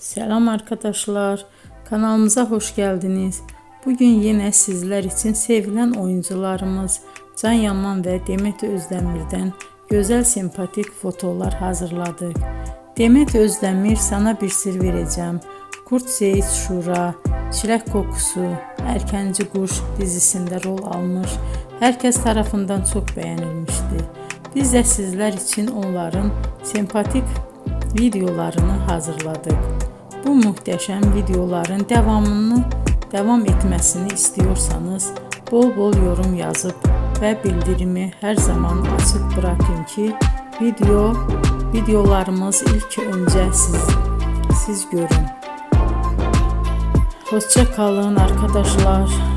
Selam arkadaşlar, kanalımıza hoş geldiniz. Bugün yine sizler için sevilen oyuncularımız Can Yaman ve Demet Özdemir'den güzel sempatik fotolar hazırladık. Demet Özdemir Sana Bir Sır Vereceğim, Kurt Seyit Şura, Çilek Kokusu, Erkenci Kuş dizisinde rol almış. Herkes tarafından çok beğenilmişti. Biz de sizler için onların sempatik videolarını hazırladık. Bu muhteşem videoların devam etmesini istiyorsanız bol bol yorum yazıp ve bildirimi her zaman açık bırakın ki videolarımız ilk önce siz görün. Hoşça kalın arkadaşlar.